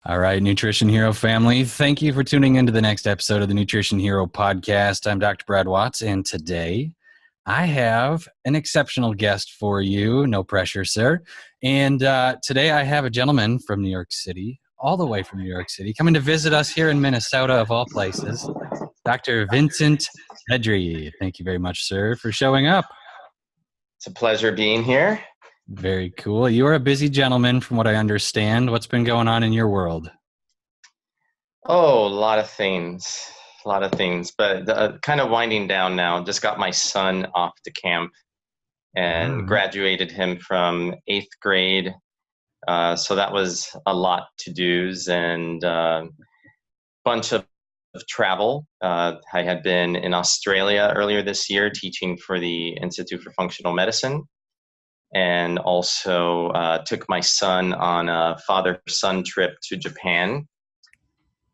All right, Nutrition Hero family, thank you for tuning into the next episode of the Nutrition Hero podcast. I'm Dr. Brad Watts, and today I have an exceptional guest for you. No pressure, sir. And today I have a gentleman from New York City, all the way from New York City, coming to visit us here in Minnesota, of all places, Dr. Vincent Pedre. Thank you very much, sir, for showing up. It's a pleasure being here. Very cool. You are a busy gentleman from what I understand. What's been going on in your world? Oh, a lot of things, but kind of winding down now. Just got my son off to camp and graduated him from 8th grade. So that was a lot to do's and a bunch of travel. I had been in Australia earlier this year teaching for the Institute for Functional Medicine, and also took my son on a father-son trip to Japan.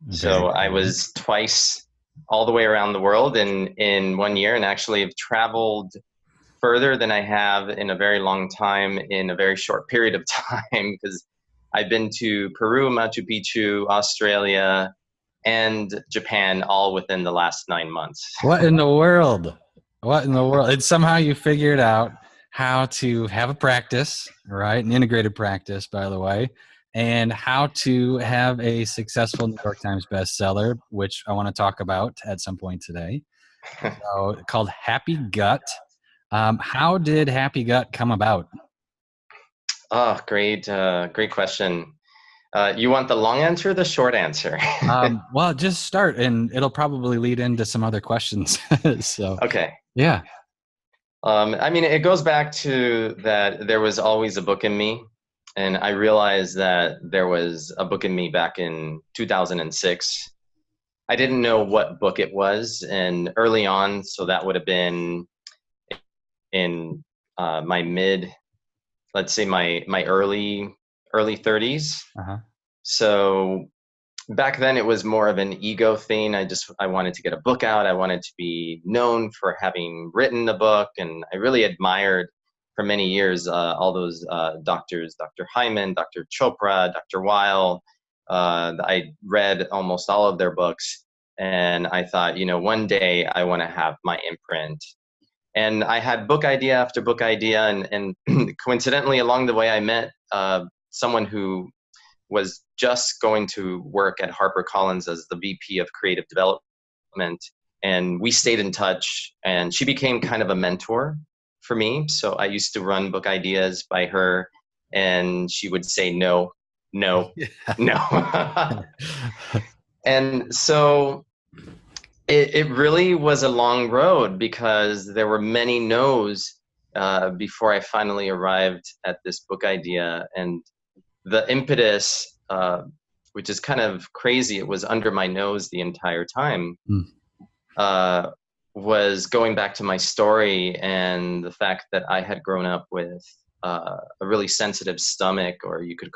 So I was twice all the way around the world in 1 year, and actually have traveled further than I have in a very long time in a very short period of time, because I've been to Peru, Machu Picchu, Australia, and Japan all within the last 9 months. What in the world? What in the world? And somehow you figured out how to have a practice, right? An integrated practice, by the way, and how to have a successful New York Times bestseller, which I want to talk about at some point today. So, called Happy Gut. How did Happy Gut come about? Oh, great question. You want the long answer or the short answer? Well, just start, and it'll probably lead into some other questions. So, okay. Yeah. I mean, it goes back to that there was always a book in me. And I realized that there was a book in me back in 2006. I didn't know what book it was. And early on, so that would have been in my early 30s. Uh-huh. So back then it was more of an ego thing. I wanted to get a book out. I wanted to be known for having written a book. And I really admired for many years all those doctors, Dr. Hyman, Dr. Chopra, Dr. Weil. I read almost all of their books. And I thought, one day I want to have my imprint. And I had book idea after book idea. And coincidentally, along the way, I met someone who was just going to work at HarperCollins as the VP of Creative Development. And we stayed in touch, and she became kind of a mentor for me. So I used to run book ideas by her, and she would say, no. And so it really was a long road, because there were many no's before I finally arrived at this book idea. And the impetus, which is kind of crazy, it was under my nose the entire time, was going back to my story and the fact that I had grown up with a really sensitive stomach, or you could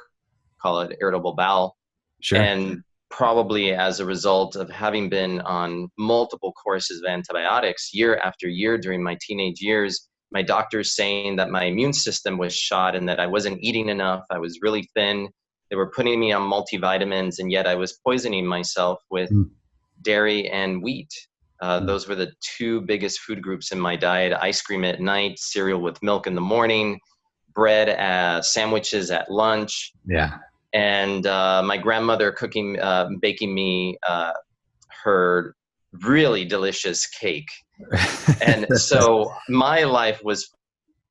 call it irritable bowel. Sure. And probably as a result of having been on multiple courses of antibiotics year after year during my teenage years, my doctors saying that my immune system was shot and that I wasn't eating enough. I was really thin. They were putting me on multivitamins, and yet I was poisoning myself with dairy and wheat. Those were the two biggest food groups in my diet: ice cream at night, cereal with milk in the morning, bread, sandwiches at lunch. Yeah. And my grandmother baking me her really delicious cake. And so my life was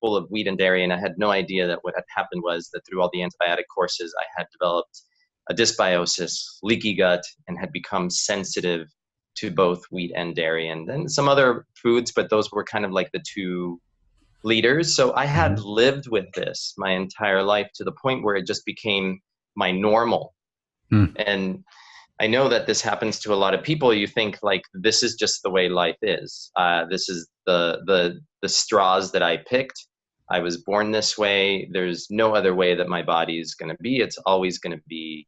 full of wheat and dairy, and I had no idea that what had happened was that through all the antibiotic courses, I had developed a dysbiosis, leaky gut, and had become sensitive to both wheat and dairy, and then some other foods, but those were kind of like the two leaders. So I had lived with this my entire life to the point where it just became my normal. And I know that this happens to a lot of people. You think like, this is just the way life is. This is the straws that I picked. I was born this way. There's no other way that my body is going to be. It's always going to be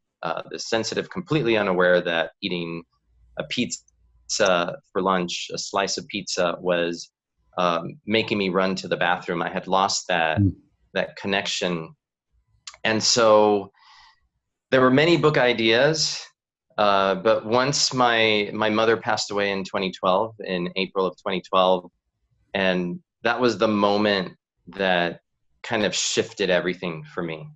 this sensitive, completely unaware that eating a pizza for lunch, a slice of pizza, was making me run to the bathroom. I had lost that connection. And so There were many book ideas, but once my mother passed away in 2012, in April of 2012, and that was the moment that kind of shifted everything for me.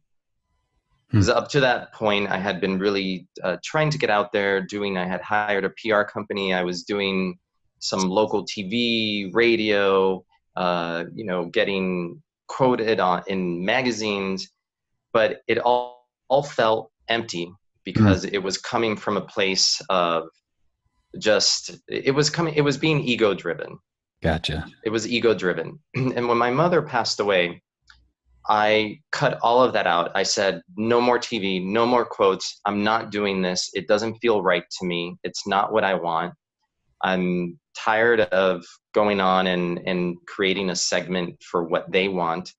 Because up to that point, I had been really trying to get out there, I had hired a PR company. I was doing some local TV, radio, getting quoted in magazines, but it all felt empty because it was coming from a place of it was being ego driven. Gotcha. It was ego driven. And when my mother passed away, I cut all of that out. I said, no more TV, no more quotes. I'm not doing this. It doesn't feel right to me. It's not what I want. I'm tired of going on and creating a segment for what they want.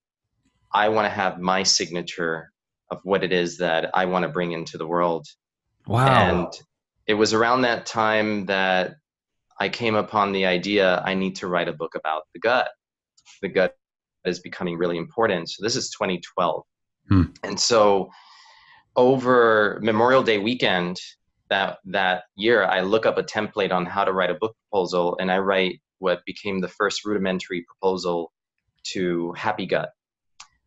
I want to have my signature of what it is that I want to bring into the world. Wow. And it was around that time that I came upon the idea, I need to write a book about the gut. The gut is becoming really important. So this is 2012. And so over Memorial Day weekend, that year, I look up a template on how to write a book proposal, and I write what became the first rudimentary proposal to Happy Gut,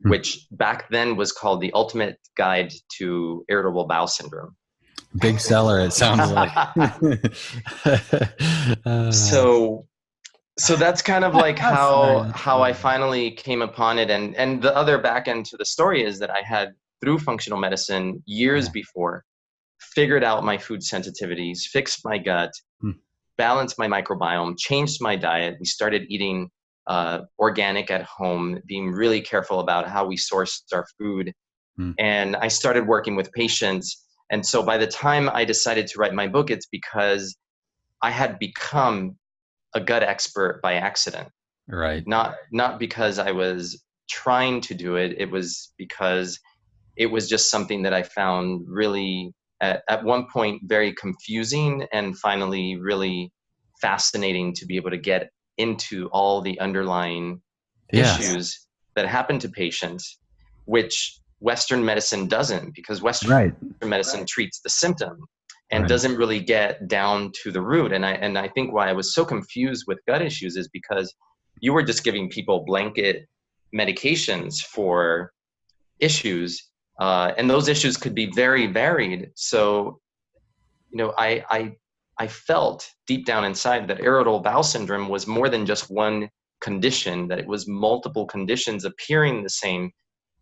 which back then was called the Ultimate Guide to Irritable Bowel Syndrome. Big seller, it sounds like. So that's kind of like how I finally came upon it. And the other back end to the story is that I had, through functional medicine years before, figured out my food sensitivities, fixed my gut, balanced my microbiome, changed my diet. We started eating organic at home, being really careful about how we sourced our food. And I started working with patients. And so by the time I decided to write my book, it's because I had become a gut expert by accident. Right. Not because I was trying to do it. It was because it was just something that I found really at one point very confusing, and finally really fascinating to be able to get into all the underlying issues that happen to patients, which Western medicine doesn't, because Western medicine treats the symptom and doesn't really get down to the root. And I think why I was so confused with gut issues is because you were just giving people blanket medications for issues, and those issues could be very varied. So, I felt deep down inside that irritable bowel syndrome was more than just one condition, that it was multiple conditions appearing the same,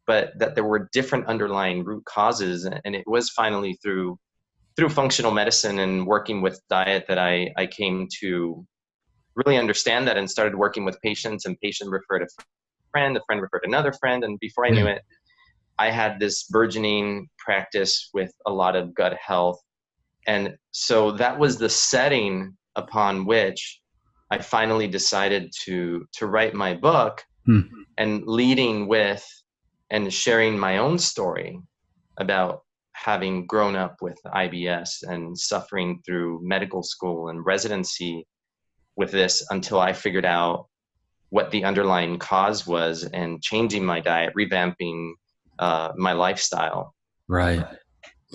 but that there were different underlying root causes. And it was finally through functional medicine and working with diet that I came to really understand that, and started working with patients, and patient referred a friend referred another friend. And before I knew it, I had this burgeoning practice with a lot of gut health. And so that was the setting upon which I finally decided to write my book, and leading with and sharing my own story about having grown up with IBS and suffering through medical school and residency with this, until I figured out what the underlying cause was, and changing my diet, revamping my lifestyle. Right.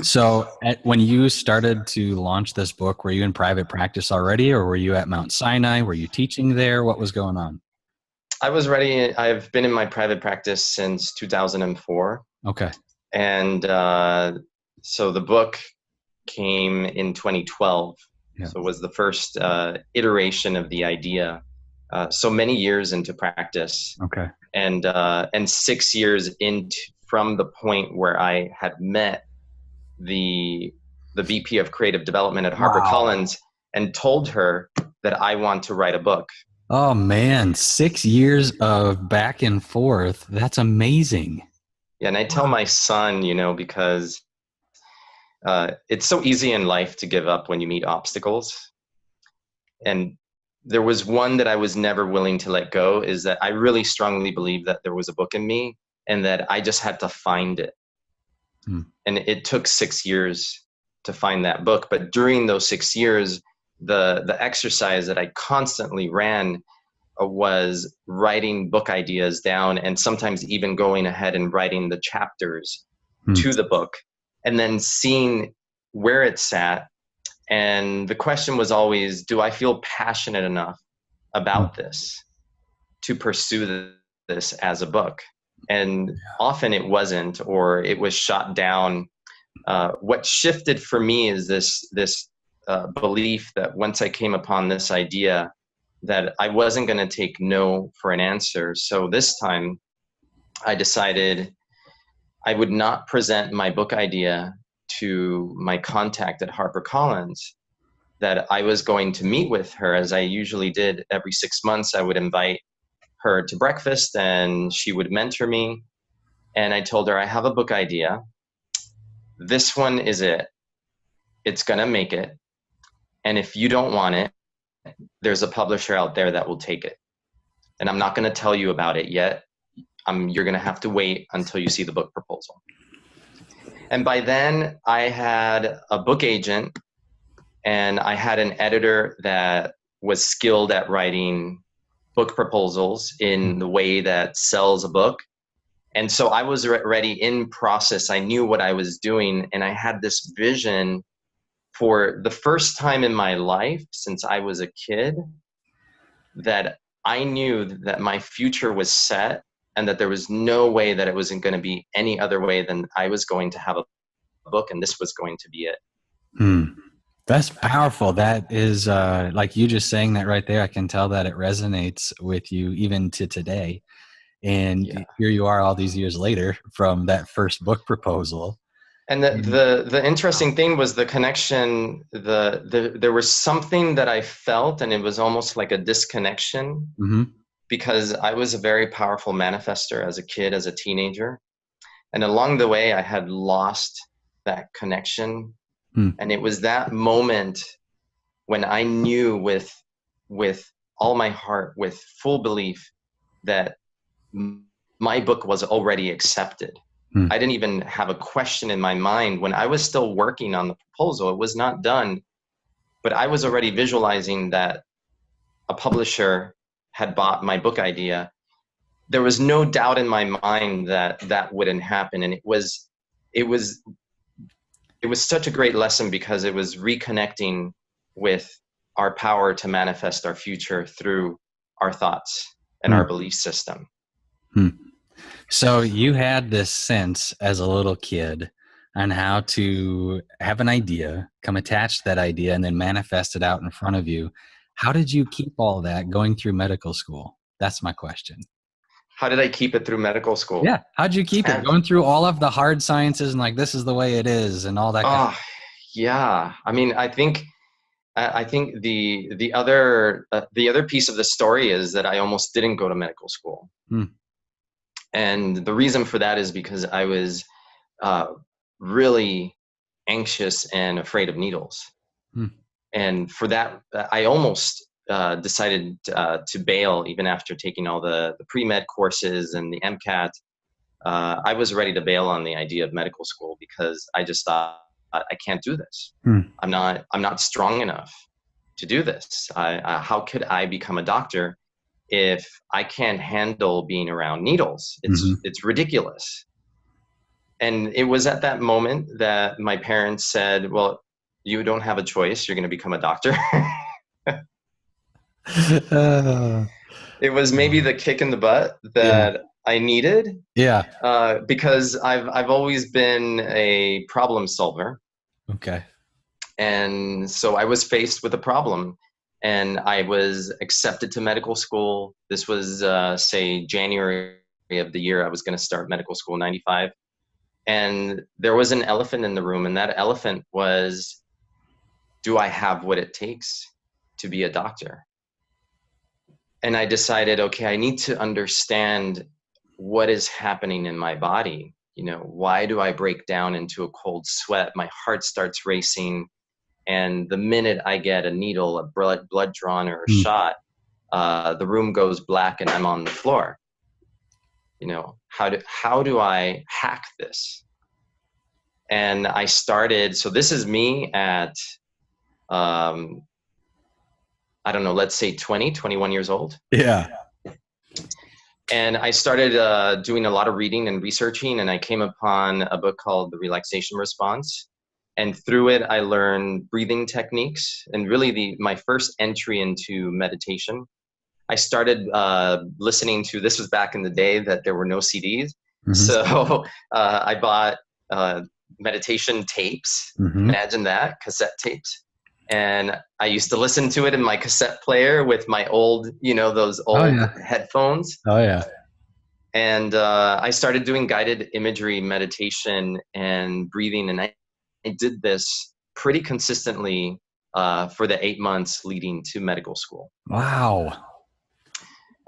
So when you started to launch this book, were you in private practice already, or were you at Mount Sinai? Were you teaching there? What was going on? I was ready. I've been in my private practice since 2004. Okay. And so the book came in 2012. So it was the first iteration of the idea. So many years into practice. Okay. And 6 years from the point where I had met the VP of Creative Development at HarperCollins and told her that I want to write a book. Oh man, 6 years of back and forth. That's amazing. Yeah, and I tell my son, because it's so easy in life to give up when you meet obstacles. And there was one that I was never willing to let go, is that I really strongly believe that there was a book in me, and that I just had to find it. And it took 6 years to find that book. But during those 6 years, the exercise that I constantly ran was writing book ideas down, and sometimes even going ahead and writing the chapters to the book. and then seeing where it sat. And the question was always, do I feel passionate enough about this to pursue this as a book? And often it wasn't, or it was shot down. What shifted for me is this belief that once I came upon this idea, that I wasn't going to take no for an answer. So this time I decided I would not present my book idea to my contact at HarperCollins, that I was going to meet with her, as I usually did every 6 months. I would invite her to breakfast and she would mentor me. And I told her, I have a book idea. This one is it. It's going to make it. And if you don't want it, there's a publisher out there that will take it. And I'm not going to tell you about it yet. You're going to have to wait until you see the book proposal. And by then I had a book agent and I had an editor that was skilled at writing book proposals in the way that sells a book. And so I was already in process. I knew what I was doing, and I had this vision for the first time in my life since I was a kid, that I knew that my future was set and that there was no way that it wasn't going to be any other way than I was going to have a book, and this was going to be it. That's powerful. That is like you just saying that right there. I can tell that it resonates with you even to today. And here you are all these years later from that first book proposal. And the interesting thing was the connection. There was something that I felt, and it was almost like a disconnection, because I was a very powerful manifester as a kid, as a teenager. And along the way, I had lost that connection. And it was that moment when I knew with all my heart, with full belief, that my book was already accepted. I didn't even have a question in my mind. When I was still working on the proposal, it was not done, but I was already visualizing that a publisher had bought my book idea. There was no doubt in my mind that that wouldn't happen. And it was such a great lesson, because it was reconnecting with our power to manifest our future through our thoughts and our belief system. So you had this sense as a little kid on how to have an idea, come attached to that idea, and then manifest it out in front of you. How did you keep all that going through medical school? That's my question. How did I keep it through medical school? Yeah. How'd you keep it going through all of the hard sciences and like, this is the way it is and all that kind of yeah. I mean, I think the other piece of the story is that I almost didn't go to medical school. And the reason for that is because I was really anxious and afraid of needles. And for that, I almost decided to bail even after taking all the pre-med courses and the MCAT. I was ready to bail on the idea of medical school, because I just thought, I can't do this. I'm not strong enough to do this. How could I become a doctor if I can't handle being around needles? It's ridiculous. And it was at that moment that my parents said, well, you don't have a choice. You're going to become a doctor. It was maybe the kick in the butt that I needed. Because I've always been a problem solver. Okay. And so I was faced with a problem, and I was accepted to medical school. This was, say, January of the year I was going to start medical school, 95. And there was an elephant in the room, and that elephant was, do I have what it takes to be a doctor? And I decided, okay, I need to understand what is happening in my body. You know, why do I break down into a cold sweat? My heart starts racing. And the minute I get a needle, a blood drawn, or a shot, the room goes black and I'm on the floor. You know, how do I hack this? And I started, so this is me at, I don't know, let's say 21 years old. Yeah. And I started doing a lot of reading and researching, and I came upon a book called The Relaxation Response. And through it, I learned breathing techniques and really my first entry into meditation. I started listening to, this was back in the day that there were no CDs. Mm-hmm. So I bought meditation tapes. Mm-hmm. Imagine that, cassette tapes. And I used to listen to it in my cassette player with my old, those old headphones. Oh, yeah. And I started doing guided imagery meditation and breathing. And I did this pretty consistently for the 8 months leading to medical school. Wow.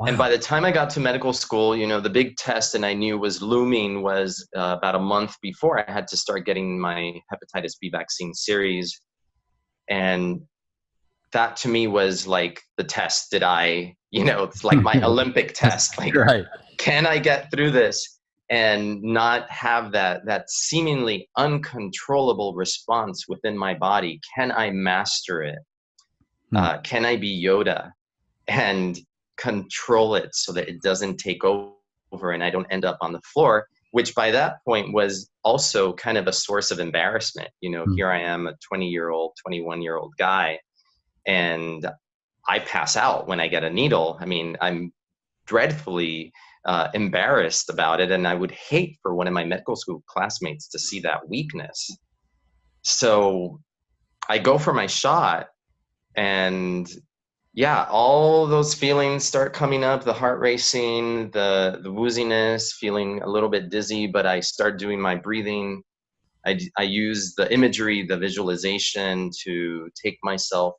And by the time I got to medical school, the big test and I knew was looming was about a month before I had to start getting my hepatitis B vaccine series. And that to me was like the test. Did I, it's like my Olympic test. Like, right. Can I get through this and not have that seemingly uncontrollable response within my body? Can I master it? Can I be Yoda and control it so that it doesn't take over and I don't end up on the floor, which by that point was also kind of a source of embarrassment. Here I am, a 20-year-old, 21-year-old guy, and I pass out when I get a needle. I mean, I'm dreadfully embarrassed about it, and I would hate for one of my medical school classmates to see that weakness. So I go for my shot, and yeah, all those feelings start coming up, the heart racing, the wooziness, feeling a little bit dizzy, but I start doing my breathing. I use the imagery, the visualization to take myself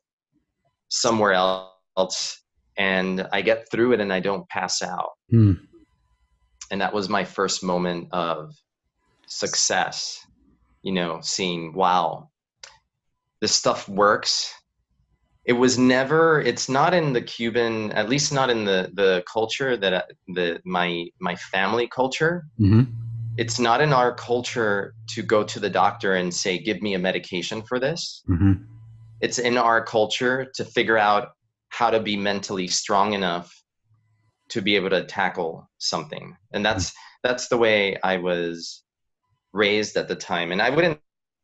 somewhere else, and I get through it and I don't pass out. And that was my first moment of success, seeing, wow, this stuff works. It's not in the Cuban, at least not in the culture my family culture. Mm-hmm. It's not in our culture to go to the doctor and say, give me a medication for this. Mm-hmm. It's in our culture to figure out how to be mentally strong enough to be able to tackle something. And that's the way I was raised at the time. And I wouldn't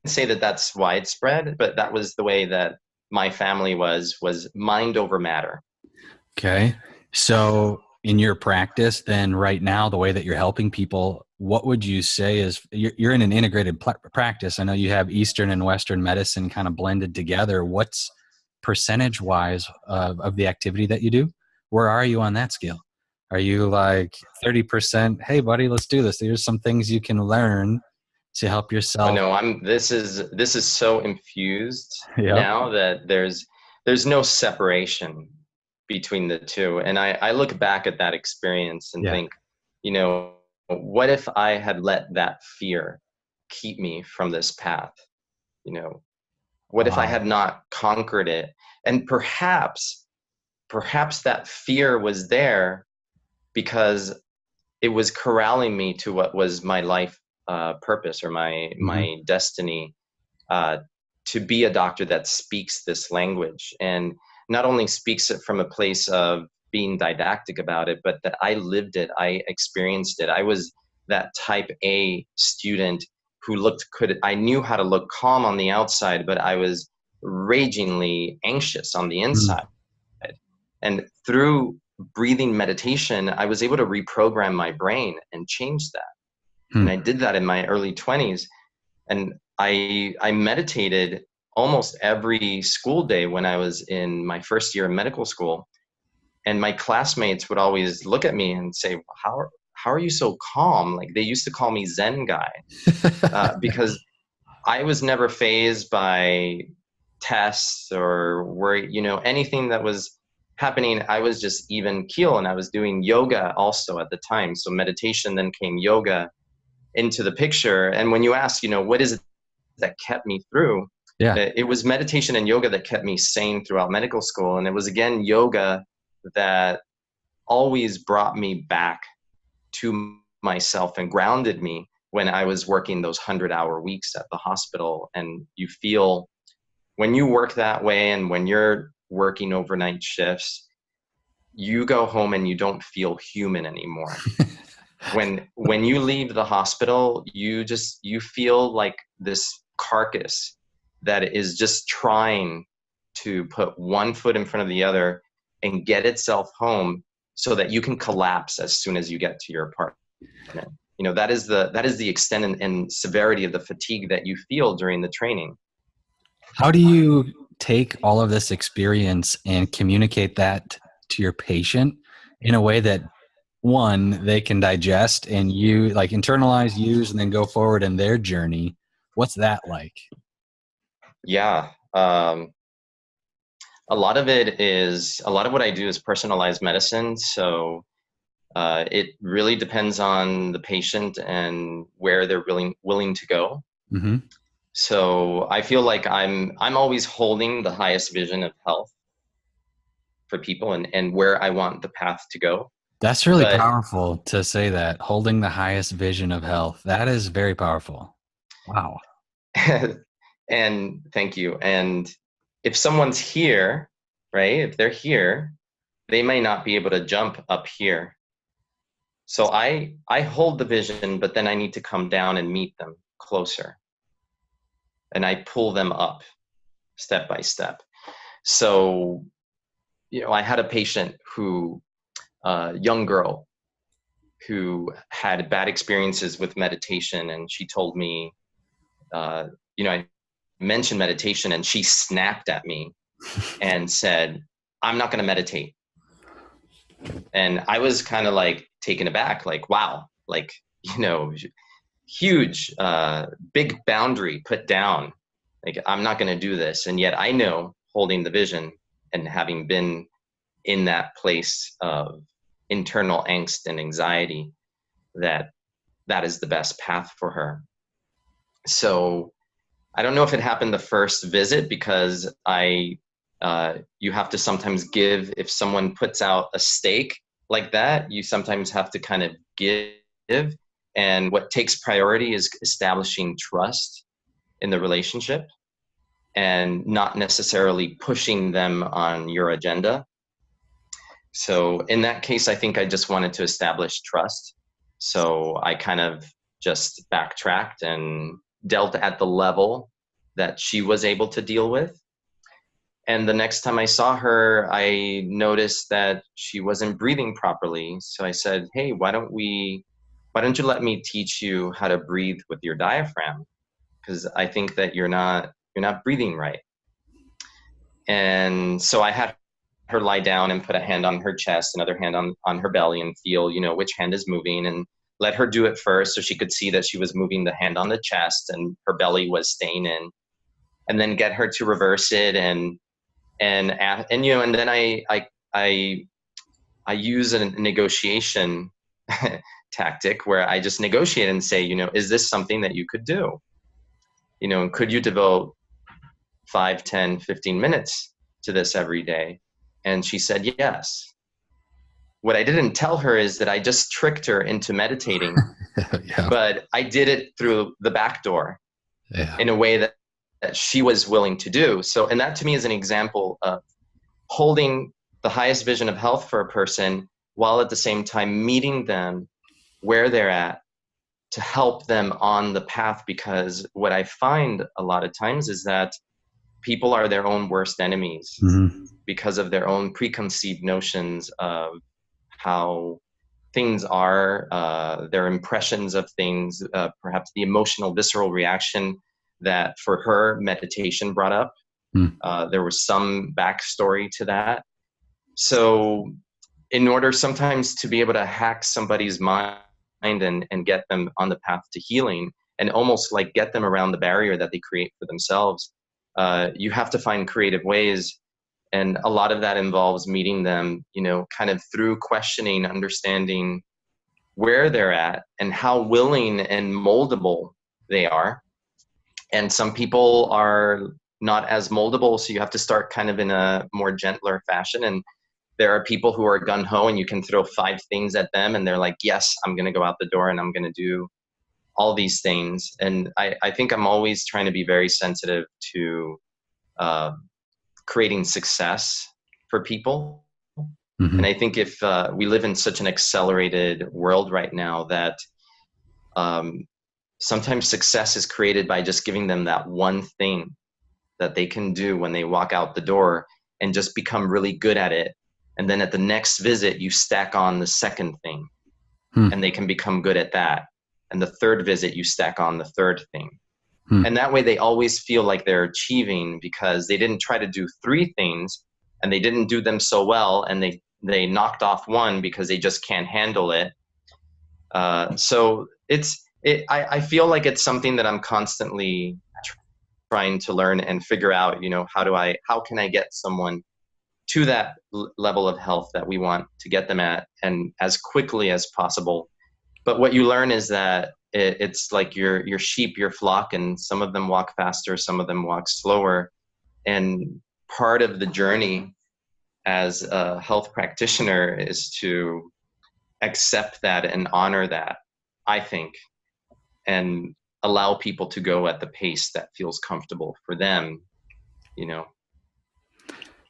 say that that's widespread, but that was the way that my family was mind over matter. Okay. So in your practice then right now, the way that you're helping people, what would you say is, you're in an integrated practice. I know you have Eastern and Western medicine kind of blended together. What's percentage wise of the activity that you do? Where are you on that scale? Are you like 30%? Hey buddy, let's do this. There's some things you can learn to help yourself. Oh no, this is so infused now that there's no separation between the two. And I look back at that experience and think, what if I had let that fear keep me from this path? What if I had not conquered it? And perhaps that fear was there because it was corralling me to what was my life purpose or my destiny, to be a doctor that speaks this language, and not only speaks it from a place of being didactic about it, but that I lived it, I experienced it. I was that type A student who I knew how to look calm on the outside, but I was ragingly anxious on the inside. And through breathing meditation, I was able to reprogram my brain and change that. And I did that in my early 20s. And I meditated almost every school day when I was in my first year of medical school. And my classmates would always look at me and say, how are you so calm? Like, they used to call me Zen guy, because I was never fazed by tests or worry, anything that was happening. I was just even keel, and I was doing yoga also at the time. So meditation, then came yoga into the picture. And when you ask, what is it that kept me through? It was meditation and yoga that kept me sane throughout medical school. And it was, again, yoga that always brought me back to myself and grounded me when I was working those 100-hour weeks at the hospital. And you feel, when you work that way and when you're working overnight shifts, you go home and you don't feel human anymore. When you leave the hospital, you feel like this carcass that is just trying to put one foot in front of the other and get itself home so that you can collapse as soon as you get to your apartment. That is the extent and severity of the fatigue that you feel during the training. How do you take all of this experience and communicate that to your patient in a way that, one, they can digest and you like internalize, use, and then go forward in their journey? What's that like? Yeah. A lot of what I do is personalized medicine. So it really depends on the patient and where they're willing to go. Mm-hmm. So I feel like I'm always holding the highest vision of health for people and where I want the path to go. That's really But powerful to say that, holding the highest vision of health. That is very powerful. Wow. and thank you. And if someone's here, right? If they're here, they may not be able to jump up here. So I hold the vision, but then I need to come down and meet them closer. And I pull them up step by step. So, I had a patient young girl who had bad experiences with meditation. And she told me, I mentioned meditation and she snapped at me and said, "I'm not going to meditate." And I was kind of like taken aback, like, wow, like, huge, big boundary put down. Like, I'm not going to do this. And yet I know, holding the vision and having been in that place of internal angst and anxiety, that is the best path for her. So I don't know if it happened the first visit, because you have to sometimes give, if someone puts out a stake like that, you sometimes have to kind of give. And what takes priority is establishing trust in the relationship and not necessarily pushing them on your agenda. So in that case, I think I just wanted to establish trust. So I kind of just backtracked and dealt at the level that she was able to deal with. And the next time I saw her, I noticed that she wasn't breathing properly. So I said, "Hey, why don't you let me teach you how to breathe with your diaphragm? Because I think that you're not breathing right." And so I had her lie down and put a hand on her chest, another hand on her belly, and feel, which hand is moving, and let her do it first so she could see that she was moving the hand on the chest and her belly was staying in, and then get her to reverse it and then I use a negotiation tactic where I just negotiate and say, is this something that you could do? Could you devote 5, 10, 15 minutes to this every day? And she said yes. What I didn't tell her is that I just tricked her into meditating, Yeah. but I did it through the back door in a way that she was willing to do. So, and that to me is an example of holding the highest vision of health for a person while at the same time meeting them where they're at to help them on the path. Because what I find a lot of times is that people are their own worst enemies because of their own preconceived notions of how things are, their impressions of things, perhaps the emotional, visceral reaction that for her meditation brought up. There was some backstory to that. So in order sometimes to be able to hack somebody's mind and get them on the path to healing and almost like get them around the barrier that they create for themselves, you have to find creative ways. And a lot of that involves meeting them, kind of through questioning, understanding where they're at and how willing and moldable they are. And some people are not as moldable, so you have to start kind of in a more gentler fashion. And there are people who are gung-ho and you can throw 5 things at them and they're like, yes, I'm going to go out the door and I'm going to do all these things. And I think I'm always trying to be very sensitive to creating success for people. And I think if we live in such an accelerated world right now that sometimes success is created by just giving them that one thing that they can do when they walk out the door and just become really good at it. And then at the next visit, you stack on the second thing and they can become good at that. And the third visit, you stack on the third thing. And that way they always feel like they're achieving because they didn't try to do three things and they didn't do them so well. And they knocked off one because they just can't handle it. So I feel like it's something that I'm constantly trying to learn and figure out, how can I get someone to that level of health that we want to get them at and as quickly as possible. But what you learn is that it's like your sheep, your flock, and some of them walk faster, some of them walk slower. And part of the journey as a health practitioner is to accept that and honor that, I think, and allow people to go at the pace that feels comfortable for them,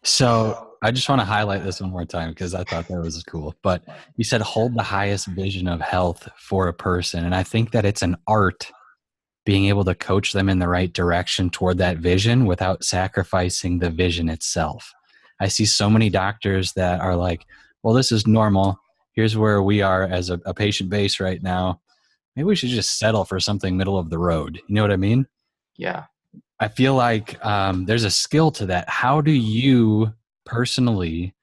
So I just want to highlight this one more time because I thought that was cool. But you said hold the highest vision of health for a person. And I think that it's an art being able to coach them in the right direction toward that vision without sacrificing the vision itself. I see so many doctors that are like, well, this is normal. Here's where we are as a patient base right now. Maybe we should just settle for something middle of the road. You know what I mean? Yeah. I feel like there's a skill to that. How do you personally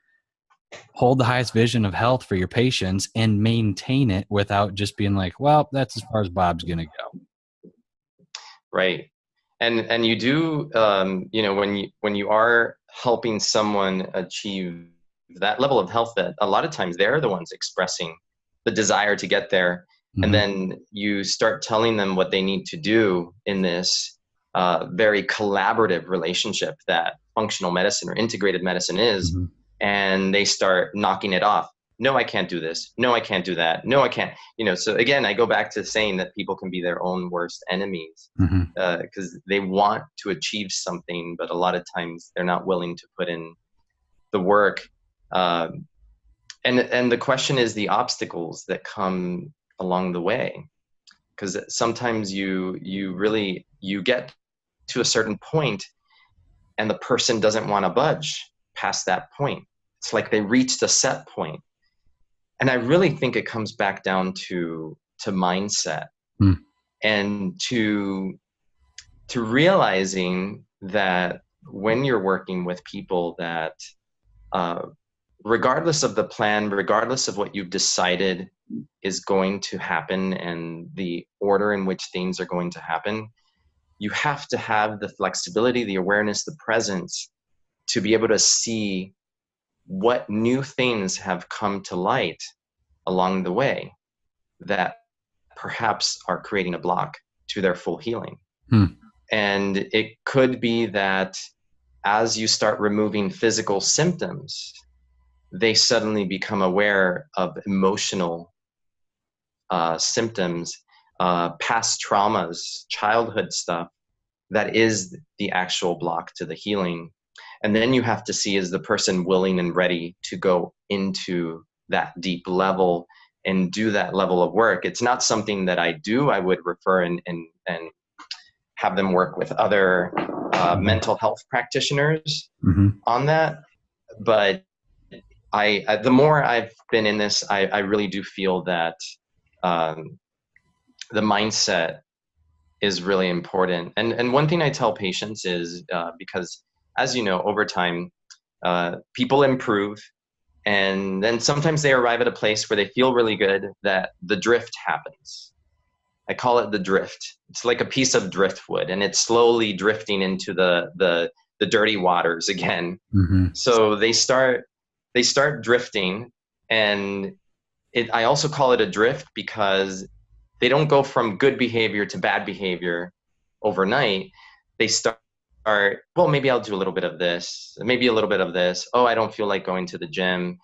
hold the highest vision of health for your patients and maintain it without just being like, well, that's as far as Bob's going to go? Right. And you do, when you are helping someone achieve that level of health, that a lot of times they're the ones expressing the desire to get there. And then you start telling them what they need to do in this very collaborative relationship that functional medicine or integrated medicine is. And they start knocking it off. No, I can't do this. No, I can't do that. No, I can't. So again, I go back to saying that people can be their own worst enemies because they want to achieve something, but a lot of times they're not willing to put in the work. And the question is the obstacles that come along the way, because sometimes you get to a certain point and the person doesn't want to budge past that point. It's like they reached a set point. And I really think it comes back down to mindset and to realizing that when you're working with people that regardless of the plan, regardless of what you've decided is going to happen and the order in which things are going to happen, you have to have the flexibility, the awareness, the presence to be able to see what new things have come to light along the way that perhaps are creating a block to their full healing. And it could be that as you start removing physical symptoms, they suddenly become aware of emotional symptoms, past traumas, childhood stuff that is the actual block to the healing. And then you have to see, is the person willing and ready to go into that deep level and do that level of work? It's not something that I do. I would refer and have them work with other mental health practitioners on that. But the more I've been in this, I really do feel that the mindset is really important. And one thing I tell patients is because, as you know, over time, people improve. And then sometimes they arrive at a place where they feel really good, that the drift happens. I call it the drift. It's like a piece of driftwood, and it's slowly drifting into the dirty waters again. So they start drifting, and I also call it a drift because they don't go from good behavior to bad behavior overnight. They start, well, maybe I'll do a little bit of this, maybe a little bit of this. Oh, I don't feel like going to the gym.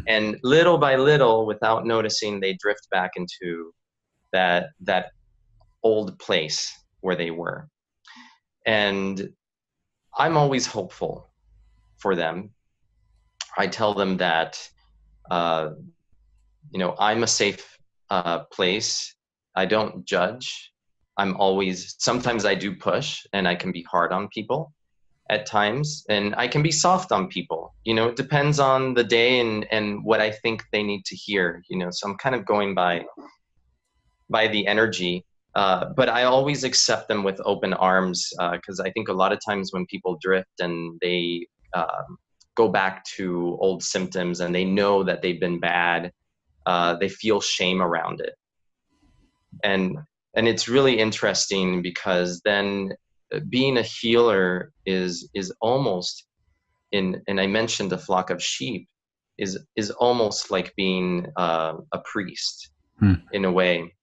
And little by little, without noticing, they drift back into that old place where they were. And I'm always hopeful for them. I tell them that Uh, I'm a safe place. I don't judge. Sometimes I do push and I can be hard on people at times, and I can be soft on people. It depends on the day and what I think they need to hear, so I'm kind of going by the energy. But I always accept them with open arms, because I think a lot of times when people drift and they go back to old symptoms and they know that they've been bad, they feel shame around it. And it's really interesting because then being a healer is almost and I mentioned a flock of sheep is almost like being a priest in a way.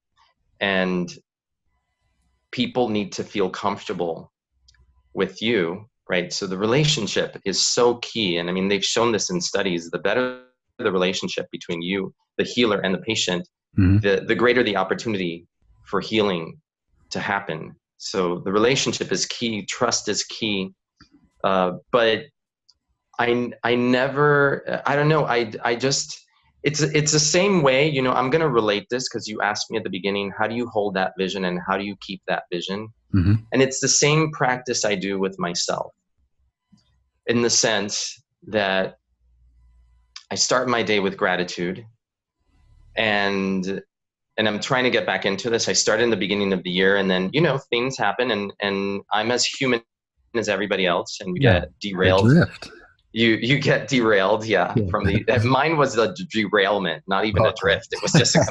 And people need to feel comfortable with you, right? So the relationship is so key. And I mean, they've shown this in studies. The better the relationship between you, the healer, and the patient, the greater the opportunity for healing to happen. So the relationship is key. Trust is key. But I never, I don't know. I just, it's the same way, I'm going to relate this because you asked me at the beginning, how do you hold that vision and how do you keep that vision? And it's the same practice I do with myself, in the sense that I start my day with gratitude, and I'm trying to get back into this. I started in the beginning of the year, and then, things happen, and I'm as human as everybody else, and you get derailed. You get derailed, from the, mine was a derailment, not even a drift. It was just a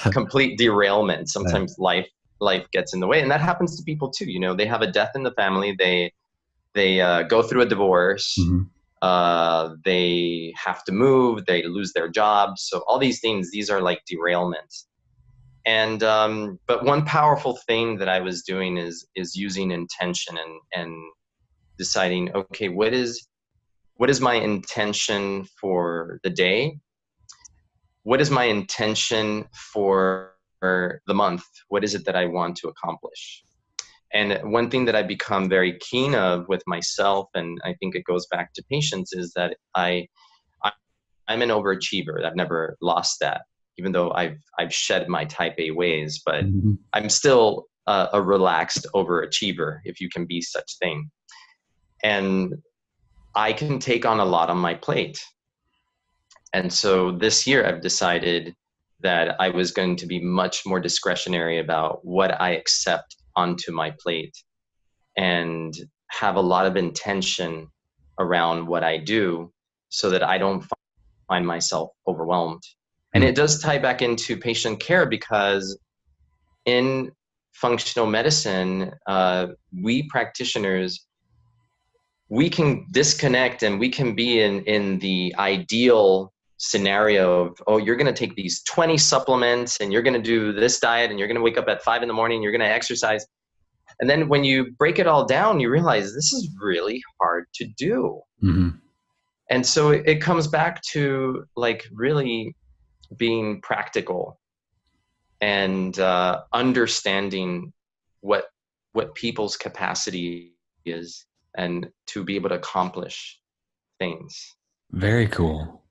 complete derailment. Sometimes life gets in the way, and that happens to people too. They have a death in the family. They go through a divorce. They have to move. They lose their jobs. So all these things, these are like derailments. And but one powerful thing that I was doing is using intention and deciding, okay, what is my intention for the day? What is my intention for the month? What is it that I want to accomplish? And one thing that I become very keen of with myself, and I think it goes back to patients, is that I'm an overachiever. I've never lost that, even though I've shed my type A ways, but I'm still a relaxed overachiever, if you can be such thing. And I can take on a lot on my plate. And so this year I've decided that I was going to be much more discretionary about what I accept onto my plate, and have a lot of intention around what I do so that I don't find myself overwhelmed. And it does tie back into patient care, because in functional medicine, we practitioners, we can disconnect and we can be in the ideal scenario of, oh, you're going to take these 20 supplements and you're going to do this diet and you're going to wake up at 5 a.m, you're going to exercise. And then when you break it all down, you realize this is really hard to do. And so it comes back to like really being practical and understanding what people's capacity is, and to be able to accomplish things. Very cool.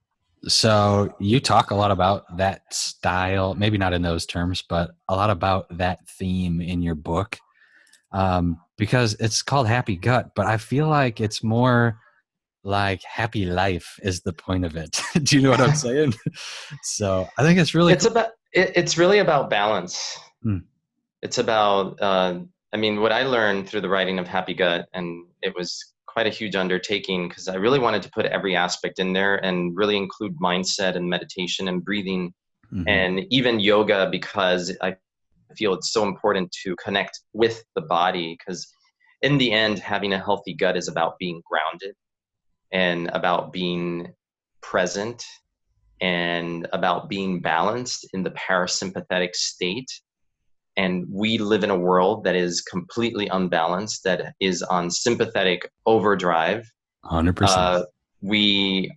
So you talk a lot about that style, maybe not in those terms, but a lot about that theme in your book, because it's called Happy Gut, but I feel like it's more like happy life is the point of it. Do you know what I'm saying? So I think it's really cool. It's really about balance. It's about, I mean, what I learned through the writing of Happy Gut, and it was quite a huge undertaking because I really wanted to put every aspect in there and really include mindset and meditation and breathing and even yoga, because I feel it's so important to connect with the body, because in the end, having a healthy gut is about being grounded and about being present and about being balanced in the parasympathetic state. And we live in a world that is completely unbalanced, that is on sympathetic overdrive. 100%. We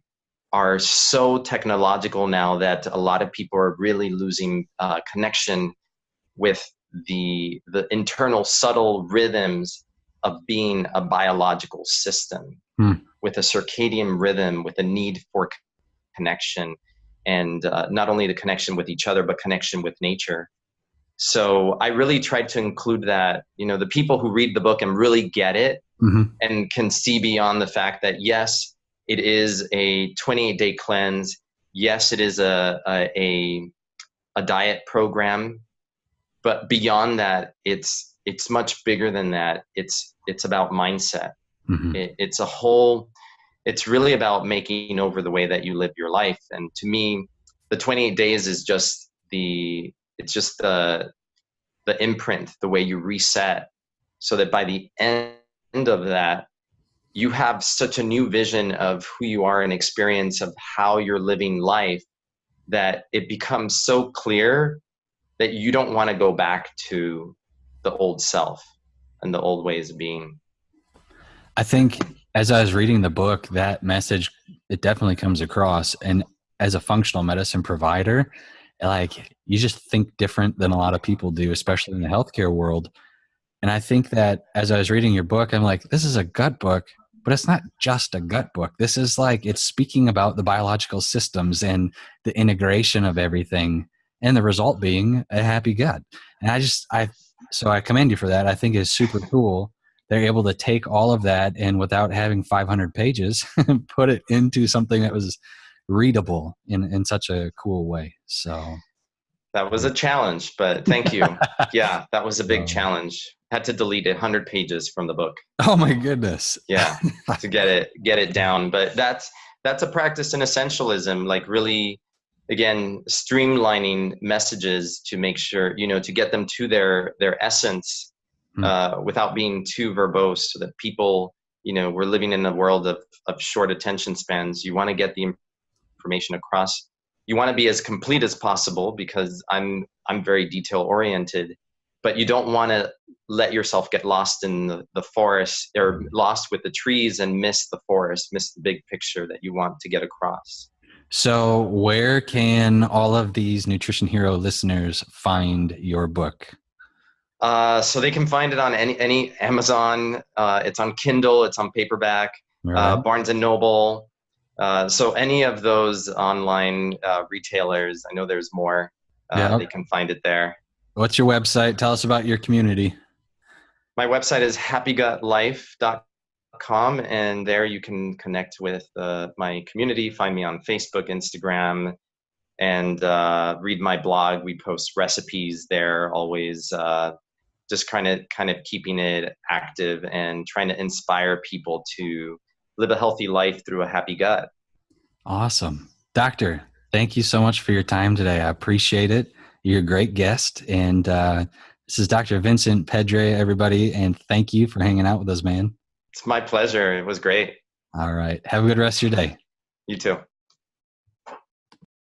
are so technological now that a lot of people are really losing connection with the internal subtle rhythms of being a biological system with a circadian rhythm, with a need for connection. and not only the connection with each other, but connection with nature. So I really tried to include that, the people who read the book and really get it and can see beyond the fact that, yes, it is a 28-day cleanse. Yes, it is a diet program, but beyond that, it's much bigger than that. It's about mindset. It's really about making over the way that you live your life. And to me, the 28 days is just the imprint, the way you reset, so that by the end of that, you have such a new vision of who you are and experience of how you're living life, that it becomes so clear that you don't want to go back to the old self and the old ways of being. I think as I was reading the book, that message, it definitely comes across. And as a functional medicine provider, like, you just think different than a lot of people do, especially in the healthcare world. And I think that as I was reading your book, I'm like, this is a gut book, but it's not just a gut book. This is like, it's speaking about the biological systems and the integration of everything, and the result being a happy gut. And so I commend you for that. I think it's super cool. They're able to take all of that and, without having 500 pages, put it into something that was readable in such a cool way. So that was a challenge, but thank you. Yeah, that was a big challenge. Had to delete 100 pages from the book. Oh my goodness. Yeah, to get it down. But that's a practice in essentialism, like really, again, streamlining messages to make sure, to get them to their essence, without being too verbose, so that people, we're living in a world of short attention spans. You want to get the information across. You want to be as complete as possible, because I'm very detail oriented, but you don't want to let yourself get lost in the forest, or lost with the trees and miss the forest, miss the big picture that you want to get across. So where can all of these Nutrition Hero listeners find your book? So they can find it on any Amazon. It's on Kindle. It's on paperback. Right. Barnes and Noble. So any of those online retailers, I know there's more. They can find it there. What's your website? Tell us about your community. My website is happygutlife.com, and there you can connect with my community. Find me on Facebook, Instagram, and read my blog. We post recipes there always. Just kind of keeping it active and trying to inspire people to live a healthy life through a happy gut. Awesome. Doctor, thank you so much for your time today. I appreciate it. You're a great guest. And this is Dr. Vincent Pedre, everybody. And thank you for hanging out with us, man. It's my pleasure. It was great. All right. Have a good rest of your day. You too.